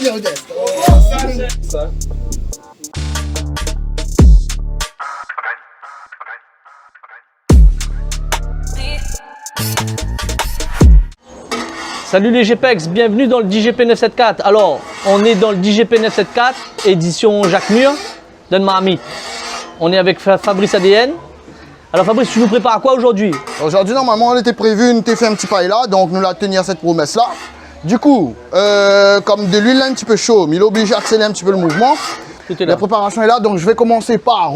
Bien, Modeste. Ça. Salut les GPEX, bienvenue dans le DGP 974. Alors, on est dans le DGP 974, édition Jacques Mur, de Marmite. On est avec Fabrice ADN. Alors Fabrice, tu nous prépares à quoi aujourd'hui? Aujourd'hui, normalement, on était prévu, nous t'ai fait un petit paille là, donc nous la tenir cette promesse là. Du coup, comme de l'huile un petit peu chaud, mais il est obligé d'accélérer un petit peu le mouvement. Tout est là. La préparation est là, donc je vais commencer par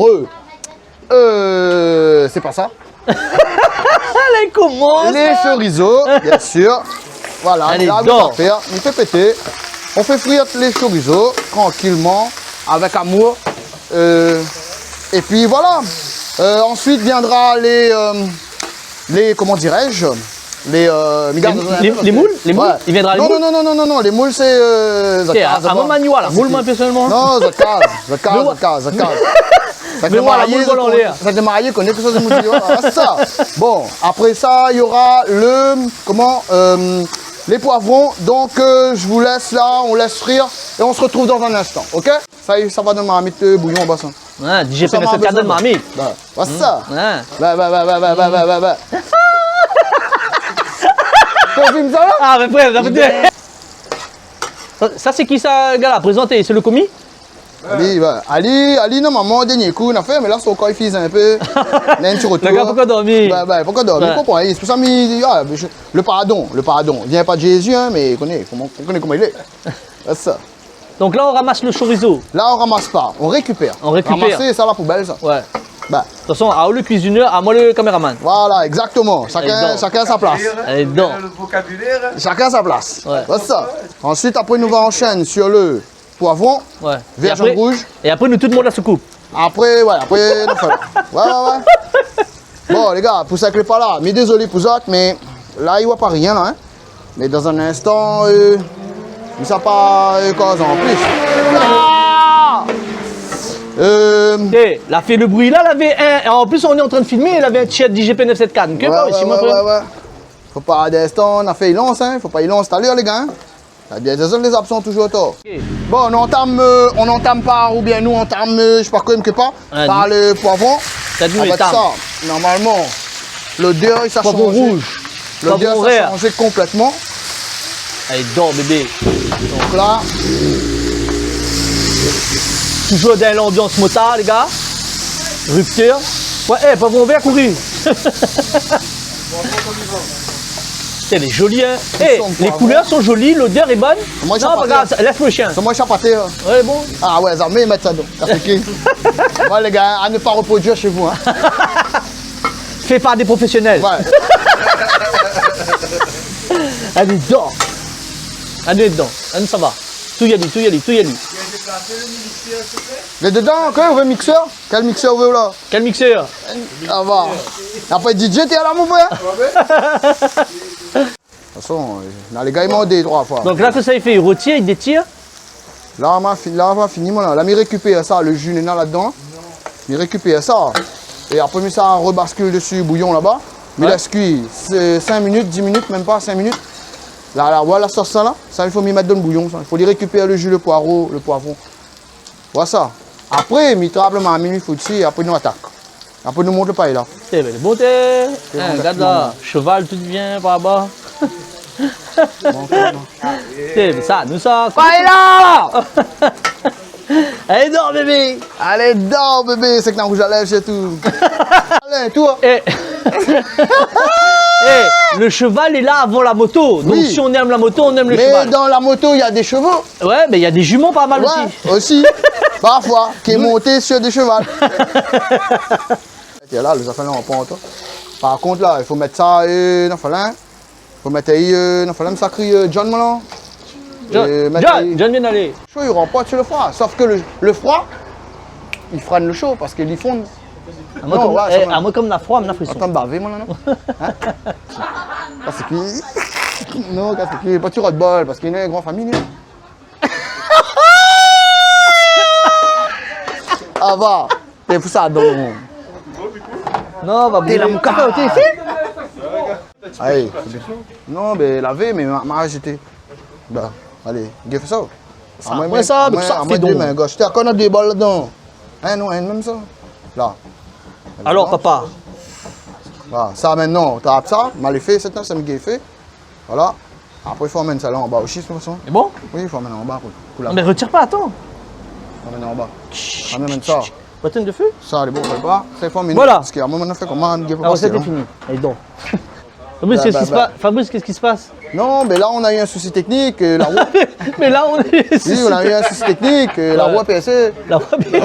c'est pas ça. Allez, commence. Les chorizo, bien sûr. Voilà, Allez, là, dors. on va faire, il fait péter. On fait frire les chorizo tranquillement, avec amour. Et puis voilà. Ensuite viendra les comment dirais-je, les moules? Les moules? Ouais. Il viendra les non, moules? Non, les moules c'est À mon manuel, la moule moi personnellement. Non, ça casse. Ça Mais voilà, moule vole en l'air. Ça démarre, connaît que ça c'est moule. Ça. Bon, après ça, il y aura les poivrons. Donc je vous laisse là, on laisse frire et on se retrouve dans un instant, OK? Ça va de marmite bouillon en bassin. Ouais, DGP 974 de Marmite. Bah, ça. Ouais. Bah. Tu filmes ça là? Ah, mais frère, ça c'est qui ça, gars là, présenté? C'est le commis? Ali, normalement, dernier coup, on a fait, mais là, son corps, il fise un peu. Il y a un petit retour. Le gars, pourquoi dormir? Pourquoi dormir? Il comprend. C'est pour ça que le pardon. Il vient pas de Jésus, hein, mais on connaît comment il est. C'est ça. Donc là, on ramasse le chorizo. Là, on ramasse pas, on récupère. On récupère. Ramasser, ça, la poubelle, ça. Ouais. Bah, De toute façon, à le cuisineur, à moi le caméraman. voilà, exactement. Chacun sa place. Allez, dedans. Le vocabulaire. Chacun sa place. Ouais. C'est ça. Ensuite, après, nous va enchaîner sur le poivron, Ouais. vert, Et après- jaune, rouge. Et après, nous, tout le monde la soucoupe. Après, nous faisons. Ouais. Bon, les gars, pour ça que pas là, mais désolé pour autres, mais là, il ne voit pas rien, là. Hein. Mais dans un instant, il ne sait pas cause en plus. Ah Eh, la fait le bruit là, elle avait un. En plus, on est en train de filmer, elle avait un chat DGP 974. Que pas ici, moi, frère. ouais. Faut pas d'instant, on a fait lance, hein. Faut pas y lancer tout à l'heure, les gars. Hein. Les absents toujours tort. Ok. Bon, on entame par, ou bien nous on entame, je sais pas quoi, que pas, Ah, par le poivron. Ça dit, Avec étame. ça, normalement, l'odeur, il s'est Poivron changé. rouge. L'odeur Poivron s'est vert. changé complètement. Allez, dors, bébé. Donc là, Toujours dans l'ambiance motard, les gars. Rupture. Ouais, poivron vert couru. Elle est jolie, hein. Eh, Son les poivron. couleurs sont jolies, l'odeur est bonne. Moi, j'ai non, pas regarde, fait. laisse-moi le chien. c'est moi chapaté. Hein. Ouais, bon. Ah ouais, ça met mettre ça donc. Moi les gars, à ne pas reproduire chez vous. Hein. Fait par des professionnels. Ouais. Allez, dors. Allez, dedans. Allez, ça va. Tout y est. Mais dedans, quand on veut mixeur, quel mixeur vous là? Quel mixeur? Ça va. Après DJ, t'es à la mon frère? De toute façon, là, les gars, ils m'ont dit 3 fois. Donc là, que ça il fait, il retire, il détire. Là, on va finir, moi, là, il récupère ça, le jus n'est là-dedans. Il récupère ça. Et après, ça rebascule dessus, bouillon là-bas. Mais Ouais. laisse cuire 5 minutes, 10 minutes, même pas 5 minutes. Là, voilà la sauce ça là. Ça, il faut m'y mettre dans le bouillon. Ça. Il faut lui récupérer le jus, le poireau, le poivron. Voilà ça. Après, il trappe le mamie, il faut dessus, après nous attaque. Après nous monte le paille là. C'est belle beauté. Hein, regarde là, cheval tout vient par là-bas. C'est ça, nous ça. Paille là! Allez, dors bébé. Allez, dors bébé, c'est que dans rouge à lèvres, c'est tout. Allez, toi. Eh. Eh, le cheval est là avant la moto. Donc Oui. si on aime la moto, on aime le Mais cheval. dans la moto, il y a des chevaux. Ouais, mais il y a des juments pas mal Ouais, aussi. aussi. Parfois, qui est monté sur des chevaux. Et là, les affaires là, on prend toi. Par contre, là, il faut mettre ça dans le falin. Il faut mettre dans le falin, ça crie John Molan. John vient d'aller. Chaud, il remporte sur le froid. Sauf que le froid, il freine le chaud parce qu'il y fond. À moi, Non, comme, ouais, eh, ça va. à moi comme la froid, la frisson. Attends, baver, mon non? Hein? Parce que. Non, parce qu'il n'est pas sur de bol, parce qu'il est une grande famille. Ah, va. T'es pour ça, donc. Non, va T'es là, mon T'as gars. pas ici? Allez. Non, mais laver, mais m'a jeté. Ben, allez, fais ça. Après ça, mais ça fait donc. Je t'ai encore des balles là-dedans. Hein, non, hein, même ça. Là. Alors, papa. Voilà, ça maintenant, tu as ça, mal fait, c'est ça me fait. Voilà. Après, il faut amener ça là en bas aussi, de toute façon. C'est bon? Oui, il faut amener en bas pour la. Non, mais retire pas, attends. Amener en bas. Amène ça. Bâtonne de feu? Ça, les bons, on fait pas. Ça, il faut amener. Voilà. Parce qu'à un moment, on a fait comment? Ah, c'était fini. Allez, donc. Fabrice, qu'est-ce qui se passe? Fabrice, qu'est-ce qui se passe? Non, mais là, on a eu un souci technique. La roue. Mais là, on est. Oui, on a eu un souci technique. La roue a percé. La voix bien.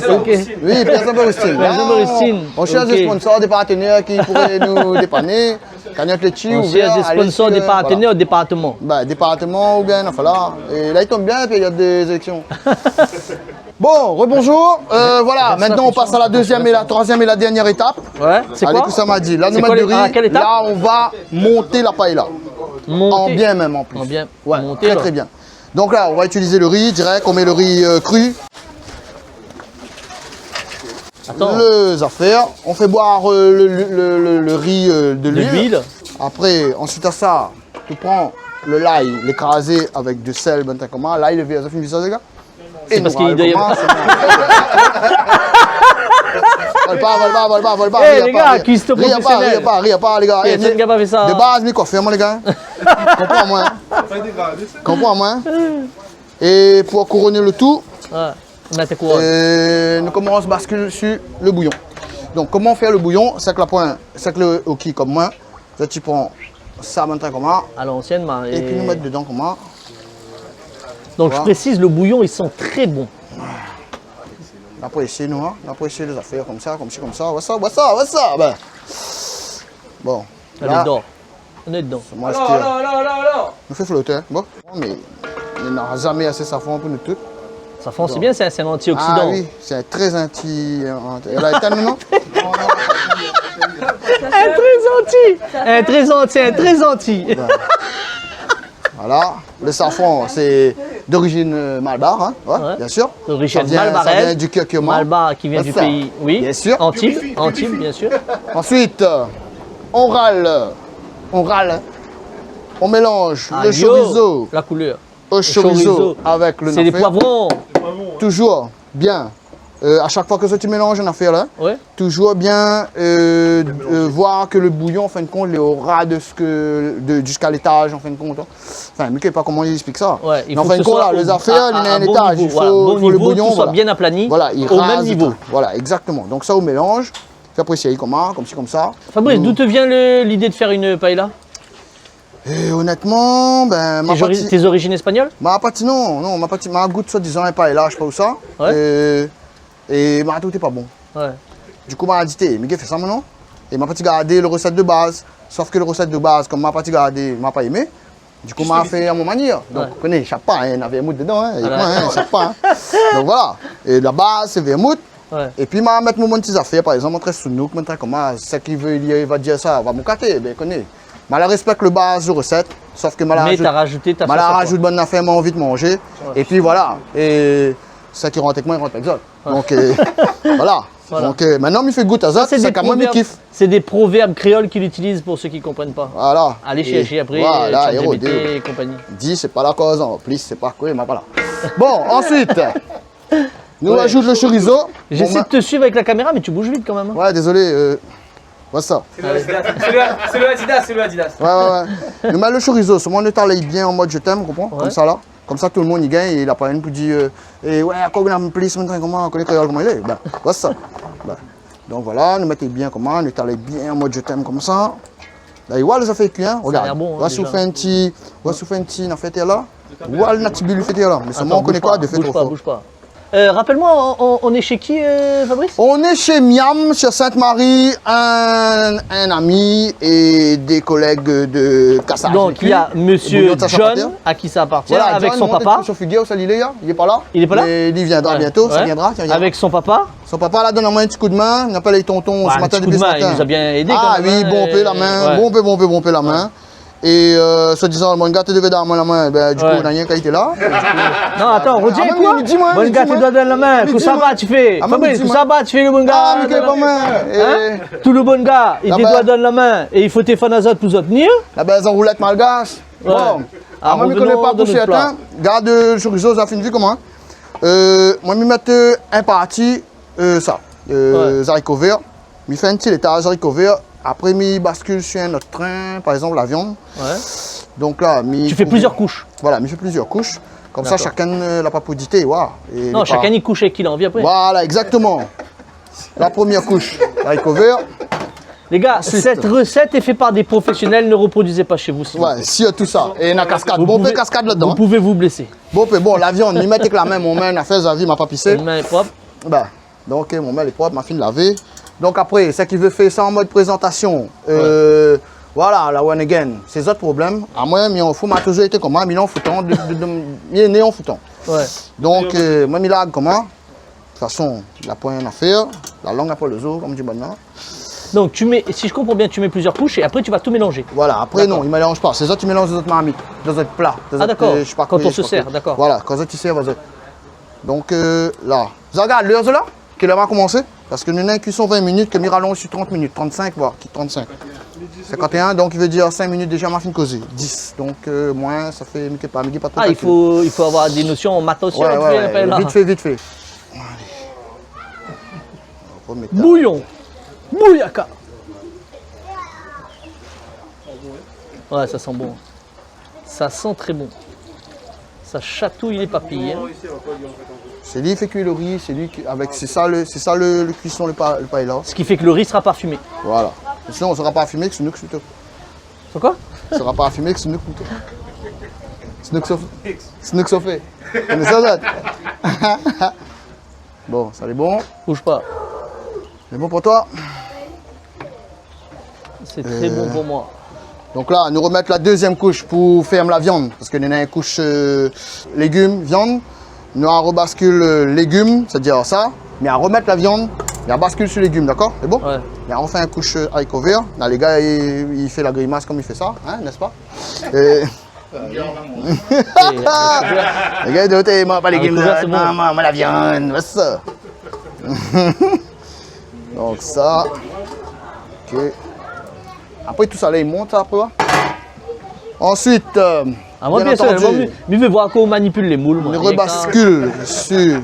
Ok. Oui, personne peut rester. Personne peut rester. On cherche des Ok. sponsors, des partenaires qui pourraient nous dépanner. Cagnotte les chi, On cherche des sponsors, des partenaires au département. Bah, département ou bien, enfin là. Et là, il tombe bien, puis il y a des élections. Bon, rebonjour. Voilà, maintenant on passe à la deuxième et la troisième et la dernière étape. Ouais, c'est Allez, quoi? tout ça m'a dit. Là, nous C'est quoi mettons du les- riz. à quelle étape? Là, on va monter la paella. Monter. En bien même en plus. En bien. Ouais, Monter, très là. très bien. Donc là, on va utiliser le riz direct. On met le riz cru. Attends. Les affaires. On fait boire le riz de De l'huile. l'huile. Après, ensuite à ça, tu prends le l'ail, l'écraser avec du sel, ben t'as comment? L'ail, le vieux, ça finit ça, les gars? C'est parce qu'il doit y avoir. Vole pas. Eh, ria les pas, gars, ria. cuistot Ria professionnel. Ria pas, les gars. Eh, c'est le gars qui a fait ça. De base, mais quoi, ferme, les gars. Comprends-moi. Comprends-moi. Et pour couronner le tout, Ouais. Mets tes couronnes. nous commençons à basculer sur le bouillon. Donc, comment faire le bouillon? C'est que la pointe, c'est que le hockey comme moi. Là, tu prends ça maintenant comment? À l'ancienne, Et puis nous mettre dedans comment? Donc je Voilà. précise, le bouillon, il sent très bon. Après ici, nous, hein? Après ici, les affaires comme ça, comme ça. What's ça? Ben. Bon. Allez, Là, dors. On est dedans. c'est moi, je tire. Nous fait flotter. Bon. Mais il n'a jamais assez safran pour nous tous. Ça fond, c'est bien, c'est un Ah antioxydant. oui, c'est très anti. Elle a éteint, non? Un très anti. Voilà. Le safran, c'est d'origine Malbar, hein? Ouais, bien sûr. D'origine Ça vient malbaraise. du curcuma. Malbar qui vient du Ça, pays. Oui. bien sûr. Antibes, bien sûr. Ensuite, on râle. On mélange le Aïe, chorizo la couleur. au chorizo avec le C'est des nafé. poivrons. Toujours bien. À chaque fois que ça tu mélanges une affaire là, Ouais. toujours bien voir que le bouillon en fin de compte il est au ras de ce que jusqu'à l'étage en fin de compte. Hein. Enfin, mais je sais pas comment il explique ça. Ouais, il mais en faut fin que de ce compte soit là, les au- affaires, il y a un bon étage, niveau, il faut, voilà, bon le niveau, bouillon, tout soit voilà. bien aplani, Voilà, il au rase même niveau. tout. Voilà, exactement. Donc ça au mélange, puis après c'est comment, comme ci comme ça. Fabrice, d'où te vient l'idée de faire une paella? Et honnêtement, ben Tes origines espagnoles? ma partie non, ma partie ma goût soi-disant est pas là, je sais pas où ça. Ouais. Et ma tout est pas bon. Ouais. Du coup, m'a dit, mais qu'est-ce que fait ça maintenant? Et m'a parti garder le recette de base. Sauf que le recette de base, comme m'a parti garder, m'a pas aimé. Du coup, m'a fait à mon manière. Donc, vous connaissez, chaque pas, il y avait un mousse dedans, hein, et Voilà. moi, hein, chaque pas. Hein. Donc voilà. Et la base, c'est vermouth. Ouais. Et puis, m'a mettre mon petites affaires, par exemple, entre Sounouk, maintenant, comment, ce qui veut, il va dire ça, va me cater, ben, connaît. Mais elle respecte le base de recette, sauf que Mais t'as rajouté ta elle sauce à toi. rajoute bonne affaire, m'a envie de manger. Et puis voilà. Et ça qui rentre avec moi, il rentre avec ça. Donc voilà. Voilà. Donc maintenant, il fait goût à ça, Ça, c'est quand même il kiffe. c'est des proverbes créoles qu'il utilise pour ceux qui ne comprennent pas. Voilà. Allez Et chercher après, Voilà, ChatGPT héros, et compagnie. dit, c'est pas la cause, en plus, c'est pas quoi, mais voilà. Bon, ensuite, Nous Ouais. rajoute le chorizo. J'essaie de te suivre avec la caméra, mais tu bouges vite quand même. Hein. Ouais, désolé. Voilà ça. C'est le Adidas, c'est le Adidas. Ouais. Nous mettons le chorizo. Seulement, nous t'allons bien en mode je t'aime, comprends? Ouais. Comme ça là. Comme ça, tout le monde y gagne et il a pas une pour dire et ouais, quand on a un plus, comment on connaît comment il est. Ben, voilà ça. Ben, donc voilà, nous mettons bien comment, nous t'allons bien en mode je t'aime comme ça. Là, il voit les affaires cuites, hein? Regarde. l'air bon, hein, Voilà, si vous déjà. faites un petit, voilà, si vous faites un petit, on fait là. Voilà, le petit le fait là. Mais seulement, on connaît quoi de fait trop fort. Bouge pas. Rappelle-moi, on est chez qui, Fabrice? On est chez Miam, sur Sainte-Marie, un ami et des collègues de Cassage. Donc il y a monsieur John, à qui ça appartient, Voilà, avec John, son monte papa. Sur Figuier, ça, il est là, il est pas là. Il est pas là? Mais il viendra Ouais. bientôt, ça Ouais. viendra. ça viendra. Avec son papa. Son papa là donne à moi un petit coup de main, il appelle les tontons Ouais, ce un matin petit coup depuis de ce main, il matin. nous a bien aidé Ah quand même, oui, hein, bon la main, ouais. bon la main. Et soi-disant, mon gars te devait donner la main, ben, du coup, Ouais. on a rien quand il était là. Non, attends, redis Ah, quoi? mais dis-moi, Bon gars, tu dois donner la main. mais Tout ça dis-moi. va, tu fais. Ah, mais Fabrice, tout dis-moi. ça va, tu fais le bon gars. Ah, mais quel pas main. Hein? Tout le bon gars, il Là, te bah. doit donner la main et il faut tes fanazot pour tenir. La base en roulette malgache. Ouais. Bon. Ah, Moi, je ne revenons connais pas dans pour notre plat. certains. Garde le chorizo, ça fait une vue comment? Moi, je mets un parti, ça, haricots verts. Je fais un petit étage haricots verts. Après, je bascule sur un autre train, par exemple la viande. Ouais. Donc là, Tu fais plusieurs couches. Voilà, je fais plusieurs couches. Comme ça, D'accord. chacun la papodité. Wow. Et Non, les chacun pas- y couche avec qui il a envie après. Voilà, exactement. La première couche, haricots verts. Les gars, Ensuite. cette recette est faite par des professionnels, ne reproduisez pas chez vous. s'il vous plaît. Ouais, si tout ça. Et une cascade. Vous Bon, pouvez- peu cascade Vous là-dedans. pouvez vous blesser. Bon, la viande, je mets avec la main, mon main, a fait la vie, m'a pas pissé. Une main est propre. Bah, donc mon mail est propre, ma fille laver. Donc après, c'est qui veut faire ça en mode présentation. Voilà, la one again, c'est autre problème. À moi, mais on fout, m'a toujours été comment, mais en foutant, il est né en foutant. Ouais. Donc, moi, je lag comment. De toute façon, la pointe à faire, la langue après le zoo, comme dit maintenant. Donc tu mets, si je comprends bien, tu mets plusieurs couches et après tu vas tout mélanger. Voilà, après D'accord. non, il ne mélange pas. C'est ça, tu mélanges dans d'autres marmites, dans d'autres plats. dans Ah, d'autres, d'accord. je sais pas Quand quoi, on je sais se pas sert, quoi. d'accord. Voilà, quand tu sers, vas-y. Donc là, vous regardez l'heure là, qu'elle va commencer. Parce que nous avons une cuisson 20 minutes, que nous rallonge sur 30 minutes, 35 voire 35. 51, donc il veut dire 5 minutes déjà, ma fin de causer. 10. Donc moins, ça fait pas trop Ah, il faut avoir des notions en maths aussi. Ouais, on ouais, appelle là. vite fait. Allez. On va remettre là. Bouillon. Bouillaka. Ouais, ça sent bon. Ça sent très bon. Ça chatouille les papilles. Hein. C'est lui qui fait cuire le riz, c'est lui qui. Avec, c'est ça le cuisson, le paella. Ce qui fait que le riz sera parfumé. Voilà. Sinon, on ne sera pas affumé que ce nous que C'est quoi? On ne sera pas affumé que ce nous que Snook Sofé. On est ça, ça. Bon, ça est bon. Bouge pas. C'est bon pour toi. C'est très bon pour moi. Donc là, nous remettre la deuxième couche pour faire la viande. Parce que nous avons une couche légumes, viande. Nous on rebascule légumes, c'est-à-dire ça. Mais à remettre la viande, et à bascule sur légumes, d'accord? C'est bon? Ouais. Et on fait une couche haricots verts. Là, les gars, il fait la grimace comme il fait ça, hein, n'est-ce pas? Et... les gars, de l'autre, ils mangent pas les légumes, Haricots verts, c'est bon. moi la viande, c'est ça. Donc ça. Ok. Après tout ça, là, il monte après. Ensuite, Ah, moi, bien bien sûr, entendu, mais je veux voir comment on manipule les moules. Moi. on rebascule sur.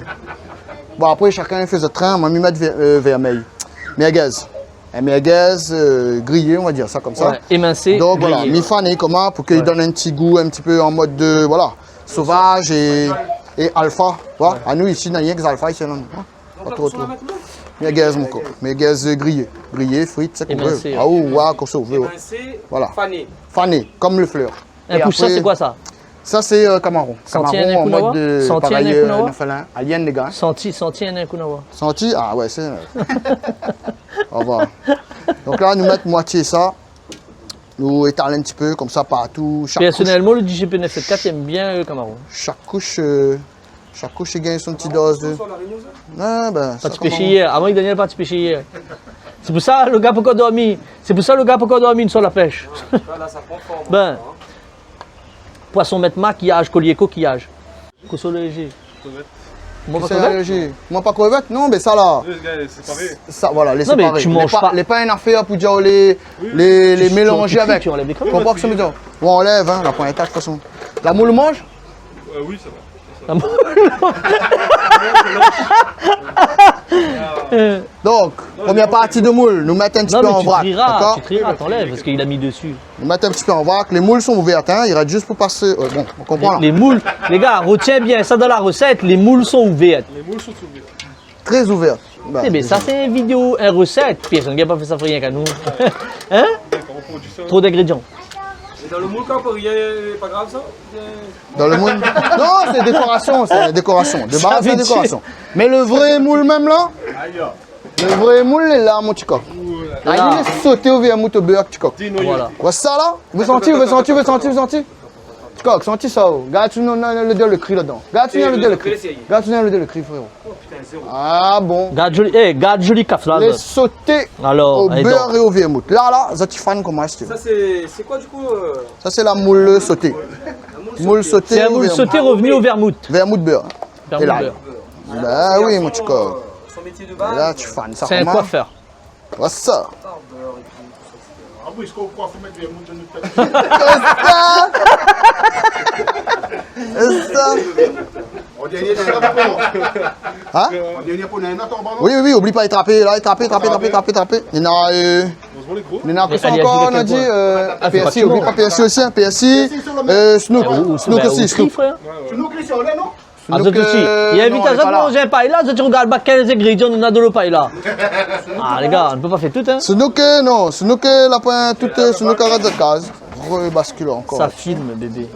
Bon, après, chacun fait ce train, on va m'y mettre vermeil. Merguez. Un merguez grillé, on va dire ça comme ça. Ouais, émincé. Donc voilà, grillé. mi fané comment pour qu'il donne un petit goût un petit peu en mode de voilà sauvage et alpha. Voilà. À nous ici, il n'y a rien que alpha ici. Non. Pas trop. Merguez mon co. Merguez grillé, frites, c'est qu'on veut. Émincé, Ah ou ouais, comme ça on veut. Ouais. Voilà. Fané. Fané, comme le fleur. Un Et couche, ça, après, c'est quoi ça? Ça c'est Camaron. Senti un Camaron en kunawa? mode de Senti un pareil, kunawa? nafalin, alien les gars. Senti un kunawa. Senti? Ah ouais, c'est. Au revoir. Donc là, nous mettons moitié ça. Nous étalons un petit peu comme ça partout. Personnellement, le DGP 974 aime bien Camaro. Chaque couche, il gagne son petit dose de. Ah, ben, ça, Pas de pêcher hier. Avant que Daniel pas de pêcher hier. C'est pour ça le gars peut pas dormir. C'est pour ça le gars peut pas dormir sur la pêche. Là, ça prend forme. Ben, poisson mettre maquillage, collier coquillage. Cousson léger. Moi pas C'est crevette. allergie. Moi pas crevette, non, mais ça là. C'est pareil. Ça, voilà, les Non, mais séparer. tu manges pas. Les pains à faire pour dire les mélanger avec. Tu enlèves les crevettes. Comprends que ça me dit. Bon, on enlève, hein, la pointe de toute façon. La moule mange? Oui, ça va. La moule. Donc, première partie de moule, nous mettons un petit Non, peu mais en vrac. tu D'accord? trieras, t'enlèves parce qu'il a mis dessus. Nous mettons un petit peu en vrac. Les moules sont ouvertes, hein. Il reste juste pour passer. Bon, on comprend là. Les moules, les gars, retiens bien ça dans la recette, les moules sont ouvertes. Les moules sont ouvertes. Très ouvertes. Bah, Eh bien, ça, c'est une vidéo, une recette. Personne n'a pas fait ça pour rien qu'à nous. Hein? On produit ça. Trop d'ingrédients. Et dans le moule, quand on peut rien, pas grave ça? Dans le moule. Non, c'est décoration, c'est décoration. De base, c'est veut décoration. Mais le vrai moule même là, le vrai moule il est là, mon petit coq. Là, il est sauté au vermouth au beurre, petit coq. Voilà. Vois ça là? Vous sentez, vous sentez, vous sentez, vous sentez? Petit coq, sentez ça. Regarde, tu le cri là-dedans. Regarde, tu le cri. Regarde, tu le cri, frérot. Ah bon. Garde joli caf là. Les sautés Alors, au allez, beurre donc. et au vermouth. Là, Zatifan, comment est-ce que Ça, c'est quoi du coup ça, c'est la moule sautée. Moule sautée. C'est un au moule vermouth. sauté revenu au vermouth. Vermouth beurre. Vermouth Et là. beurre. Ben oui, mon petit coq. Son métier de Et base. là, tu fan ça C'est un comment? coiffeur. Vois ça. Ah oui, est-ce qu'on croit faut mettre les moules de notre tête? C'est ça. On dit, il y a des rapports. Hein? On dit, il y a pour un autre en ballon. Oui, oui, oui, oublie pas de trapper, là, trapper. Il y en a, On se voit les gros. il y en a que ça Allez, encore, dis-le on a dit, c'est pas PSI, tout oublie le pas monde. PSI aussi, hein, PSI, Snook, Snook Ben, aussi, au Snook. prix, frère. Tu nous glisses sur là, non? Ah, Snook, ça aussi. Il invite non, à il est ça pas de là. manger un paille là, tu regardes pas quels ingrédients on a dans le paille là. Ah les gars, on ne peut pas faire tout hein. Snook, non, Snook, la pointe, toute, Snook arrête de case. Rebascule encore. Ça filme bébé.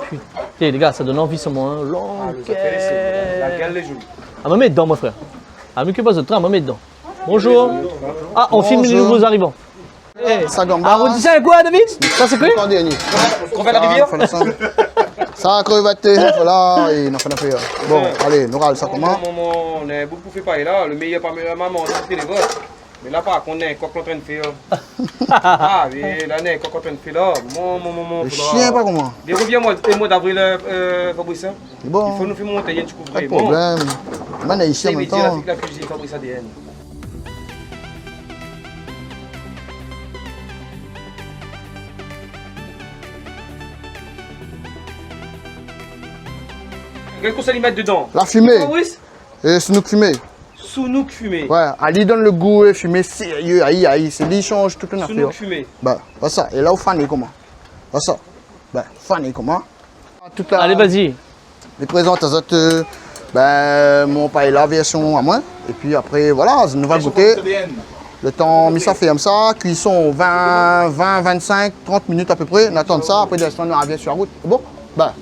Putain, les gars, ça donne envie sur moi. Hein. La Longueur. gueule, les joues. Ah, me met dedans, mon frère. Ah, mais que pas de train, me met dedans. Bonjour. Ah, on filme les Bonjour. nouveaux arrivants. Eh, Ça gamba. arrondissez un quoi, David? Ça, c'est quoi? Quand dernier. On va la rivière? Ça, crevette, voilà, et on fait un peu. Bon, allez, nous râle ça comment? On est beaucoup fait pareil là. Le meilleur parmi la maman, c'est les votes. Mais là, par contre, on est coq en train de faire. Ah, oui, là, on est coq en train de faire là. Le chien, pas comment? Et reviens-moi, le mois d'avril, Fabrice. C'est Il bon, faut nous faire monter, il y a un petit pas de couvre. problème. Man, est ici C'est en même métier, temps. la cuisine Fabrice ADN. Quel qu'on s'allait mettre dedans? La fumée, Fabrice? et Snook fumé. Sounouk fumé. Ouais, Ali donne le goût et fumé sérieux, aïe, c'est lui change toute une affaire. Sounouk fumé. Ben, pas ça. Et là, où fan est comment? Pas ça. Ben, fan est comment? Toute la, Allez, vas-y. les présentes à autres, mon paille la version à moi. Et puis après, voilà, nous va goûter. Le temps, mis ça fait comme ça, cuisson 20, 25, 30 minutes à peu près. On attend ça, après, on revient sur la route. C'est bon? Ben,